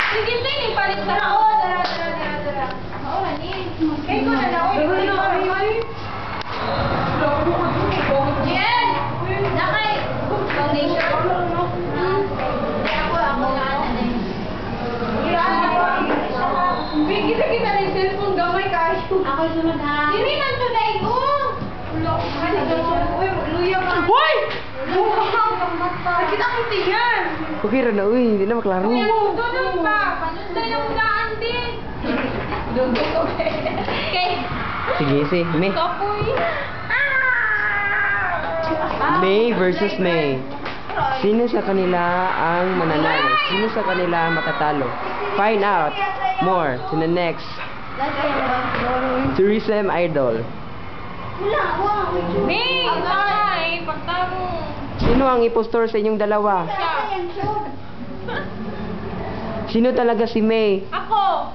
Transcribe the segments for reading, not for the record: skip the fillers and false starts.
Sige, sige, palit na. Oo, dara. Oo, ni. Kaya ko na na. Jen! Nakay! Foundation. Ako nga na eh. Kita na yung cellphone gamay kayo. Ako sunod ha. Hindi man to dahil ko. Luya ka. Hoy! Kita ko tingnan. Okay ra na, uy. Hindi na maklaro. Dudong pa. Panunday na ulaan din. Dudong ko. Okay. Sige, si May. Kapoy. May versus May. Sino sa kanila ang mananalo? Sino sa kanila matatalo? Find out more in the next Tourism Idol. May! Ay! Pagtamo. Sino ang impostor sa inyong dalawa? Sino talaga si May? Ako!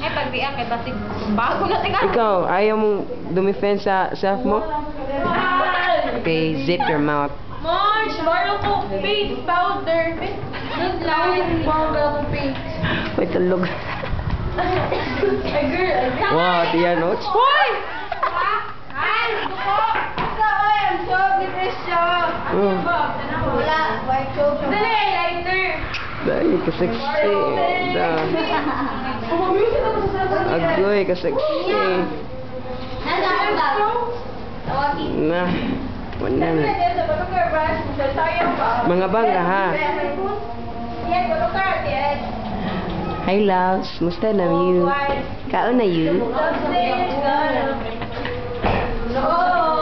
Ay, pagdiak kay basig bago na tingnan. Ikaw, ayaw mong dumifend sa self mo? Okay, zip your mouth. March! Baro ko face powder. Good line. Baro ko face. May tulog. Ay, girl. Wow, tiyan, no? Hoy! Ay! Duko! Asa, oy! Ang job ni Christian. Oh. Wala. White job. Dali! Lighter! Dahil kaseksi. Agoy, kaseksi. Nasa ang bag? Tawagin. Nah, wala na. Mga bangga, ha? Yan, balukar. Yan. Hi, loves. Musta na you? Kaon na you? No!